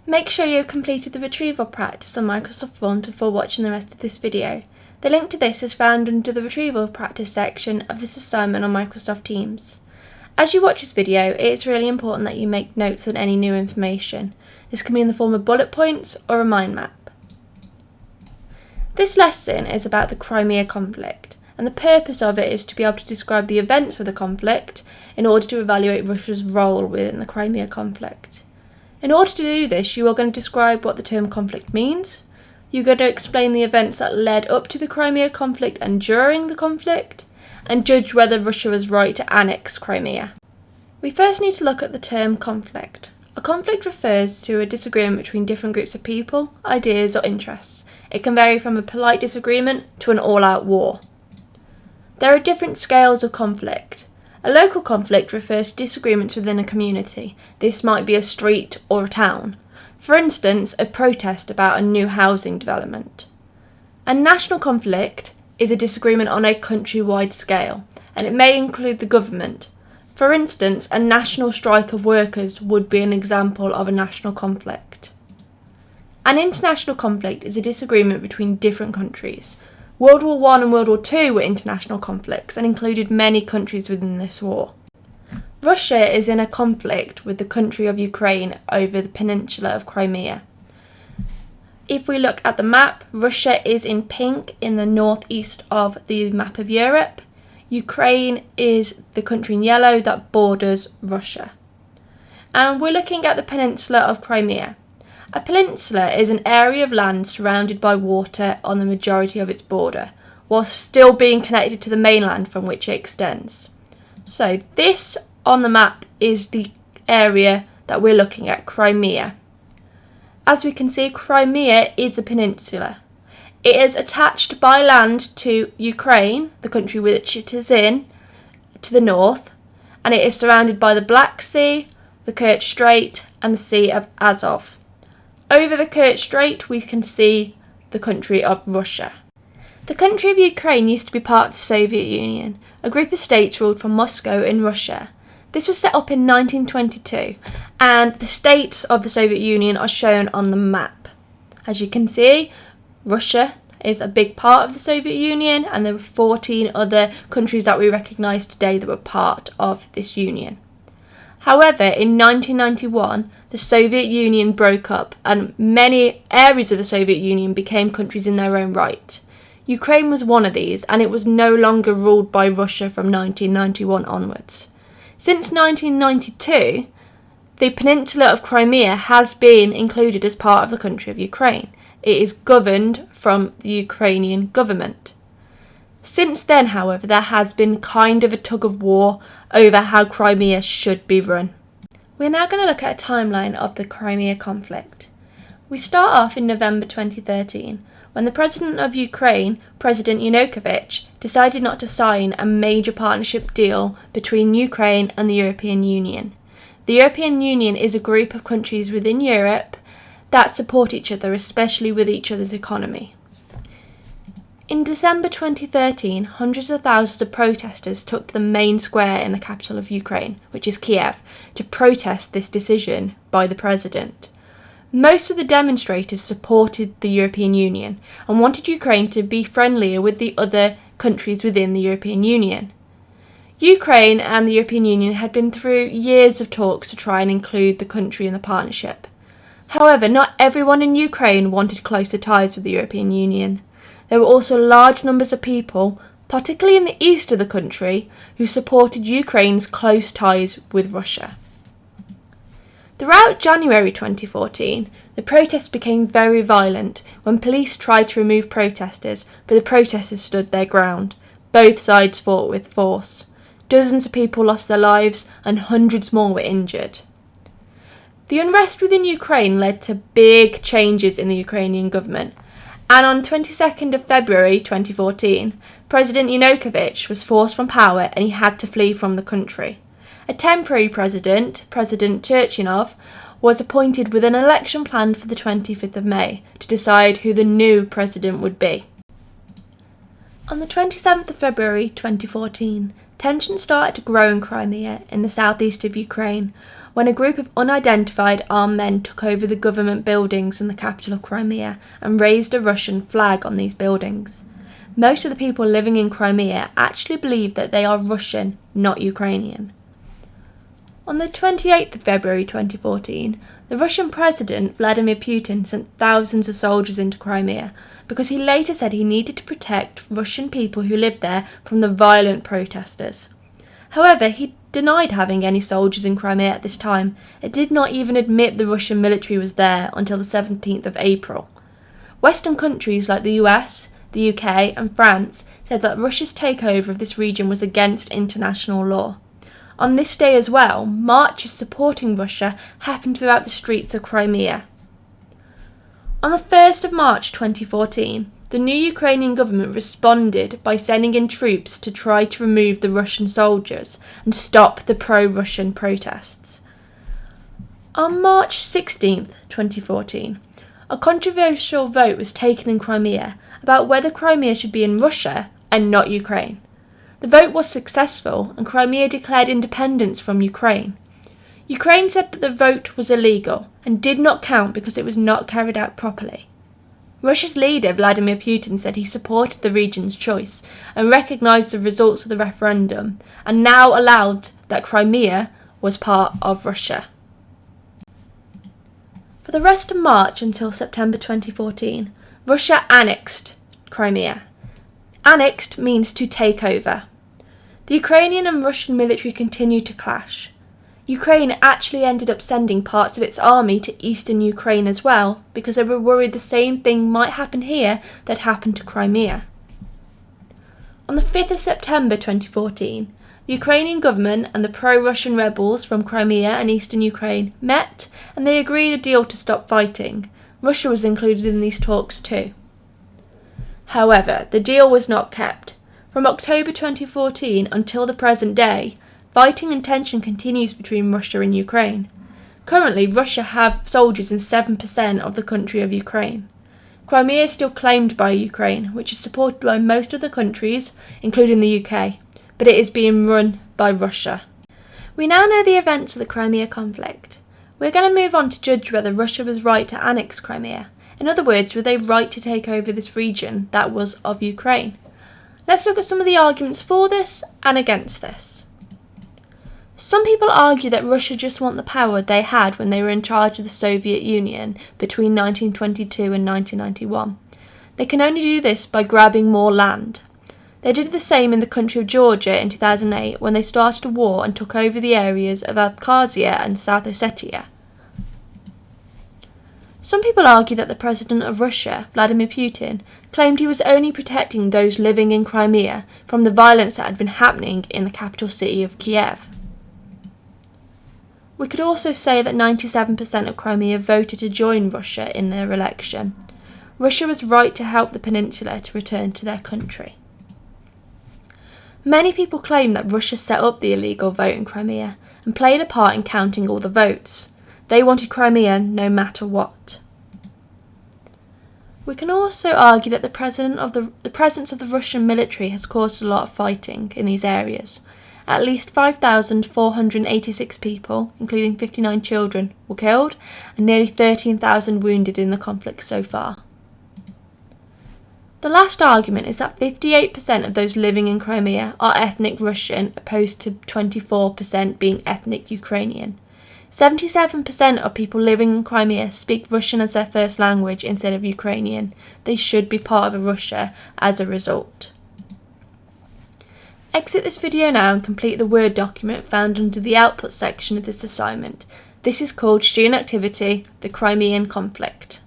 Make sure you have completed the retrieval practice on Microsoft Forms before watching the rest of this video. The link to this is found under the retrieval practice section of this assignment on Microsoft Teams. As you watch this video, it is really important that you make notes on any new information. This can be in the form of bullet points or a mind map. This lesson is about the Crimea Conflict, and the purpose of it is to be able to describe the events of the conflict in order to evaluate Russia's role within the Crimea Conflict. In order to do this, you are going to describe what the term conflict means. You're going to explain the events that led up to the Crimea Conflict and during the conflict, and judge whether Russia was right to annex Crimea. We first need to look at the term conflict. A conflict refers to a disagreement between different groups of people, ideas or interests. It can vary from a polite disagreement to an all-out war. There are different scales of conflict. A local conflict refers to disagreements within a community. This might be a street or a town. For instance, a protest about a new housing development. A national conflict is a disagreement on a countrywide scale, and it may include the government. For instance, a national strike of workers would be an example of a national conflict. An international conflict is a disagreement between different countries. World War I and World War II were international conflicts and included many countries within this war. Russia is in a conflict with the country of Ukraine over the peninsula of Crimea. If we look at the map, Russia is in pink in the northeast of the map of Europe. Ukraine is the country in yellow that borders Russia. And we're looking at the peninsula of Crimea. A peninsula is an area of land surrounded by water on the majority of its border, while still being connected to the mainland from which it extends. So this on the map is the area that we're looking at, Crimea. As we can see, Crimea is a peninsula. It is attached by land to Ukraine, the country which it is in, to the north, and it is surrounded by the Black Sea, the Kerch Strait and the Sea of Azov. Over the Kerch Strait we can see the country of Russia. The country of Ukraine used to be part of the Soviet Union, a group of states ruled from Moscow in Russia. This was set up in 1922, and the states of the Soviet Union are shown on the map. As you can see, Russia is a big part of the Soviet Union, and there were 14 other countries that we recognise today that were part of this union. However, in 1991, the Soviet Union broke up and many areas of the Soviet Union became countries in their own right. Ukraine was one of these, and it was no longer ruled by Russia from 1991 onwards. Since 1992, the peninsula of Crimea has been included as part of the country of Ukraine. It is governed from the Ukrainian government. Since then, however, there has been kind of a tug of war over how Crimea should be run. We're now going to look at a timeline of the Crimea conflict. We start off in November 2013, when the President of Ukraine, President Yanukovych, decided not to sign a major partnership deal between Ukraine and the European Union. The European Union is a group of countries within Europe that support each other, especially with each other's economy. In December 2013, hundreds of thousands of protesters took to the main square in the capital of Ukraine, which is Kiev, to protest this decision by the president. Most of the demonstrators supported the European Union and wanted Ukraine to be friendlier with the other countries within the European Union. Ukraine and the European Union had been through years of talks to try and include the country in the partnership. However, not everyone in Ukraine wanted closer ties with the European Union. There were also large numbers of people, particularly in the east of the country, who supported Ukraine's close ties with Russia. Throughout January 2014, the protests became very violent when police tried to remove protesters, but the protesters stood their ground. Both sides fought with force. Dozens of people lost their lives and hundreds more were injured. The unrest within Ukraine led to big changes in the Ukrainian government, and on 22nd of February 2014, President Yanukovych was forced from power and he had to flee from the country. A temporary president, President Turchinov, was appointed with an election planned for the 25th of May to decide who the new president would be. On the 27th of February 2014, tensions started to grow in Crimea in the southeast of Ukraine, when a group of unidentified armed men took over the government buildings in the capital of Crimea and raised a Russian flag on these buildings. Most of the people living in Crimea actually believe that they are Russian, not Ukrainian. On the 28th of February 2014, the Russian President Vladimir Putin sent thousands of soldiers into Crimea because he later said he needed to protect Russian people who lived there from the violent protesters. However, he denied having any soldiers in Crimea at this time. It did not even admit the Russian military was there until the 17th of April. Western countries like the US, the UK and France said that Russia's takeover of this region was against international law. On this day as well, marches supporting Russia happened throughout the streets of Crimea. On the 1st of March 2014, the new Ukrainian government responded by sending in troops to try to remove the Russian soldiers and stop the pro-Russian protests. On March 16, 2014, a controversial vote was taken in Crimea about whether Crimea should be in Russia and not Ukraine. The vote was successful and Crimea declared independence from Ukraine. Ukraine said that the vote was illegal and did not count because it was not carried out properly. Russia's leader Vladimir Putin said he supported the region's choice and recognised the results of the referendum and now allowed that Crimea was part of Russia. For the rest of March until September 2014, Russia annexed Crimea. Annexed means to take over. The Ukrainian and Russian military continued to clash. Ukraine actually ended up sending parts of its army to eastern Ukraine as well because they were worried the same thing might happen here that happened to Crimea. On the 5th of September 2014, the Ukrainian government and the pro-Russian rebels from Crimea and eastern Ukraine met and they agreed a deal to stop fighting. Russia was included in these talks too. However, the deal was not kept. From October 2014 until the present day, fighting and tension continues between Russia and Ukraine. Currently, Russia have soldiers in 7% of the country of Ukraine. Crimea is still claimed by Ukraine, which is supported by most other countries, including the UK, but it is being run by Russia. We now know the events of the Crimea conflict. We're going to move on to judge whether Russia was right to annex Crimea. In other words, were they right to take over this region that was of Ukraine? Let's look at some of the arguments for this and against this. Some people argue that Russia just want the power they had when they were in charge of the Soviet Union between 1922 and 1991. They can only do this by grabbing more land. They did the same in the country of Georgia in 2008 when they started a war and took over the areas of Abkhazia and South Ossetia. Some people argue that the President of Russia, Vladimir Putin, claimed he was only protecting those living in Crimea from the violence that had been happening in the capital city of Kiev. We could also say that 97% of Crimea voted to join Russia in their election. Russia was right to help the peninsula to return to their country. Many people claim that Russia set up the illegal vote in Crimea and played a part in counting all the votes. They wanted Crimea no matter what. We can also argue that the presence of the Russian military has caused a lot of fighting in these areas. At least 5,486 people, including 59 children, were killed and nearly 13,000 wounded in the conflict so far. The last argument is that 58% of those living in Crimea are ethnic Russian opposed to 24% being ethnic Ukrainian. 77% of people living in Crimea speak Russian as their first language instead of Ukrainian. They should be part of Russia as a result. Exit this video now and complete the Word document found under the output section of this assignment. This is called Student Activity, the Crimean Conflict.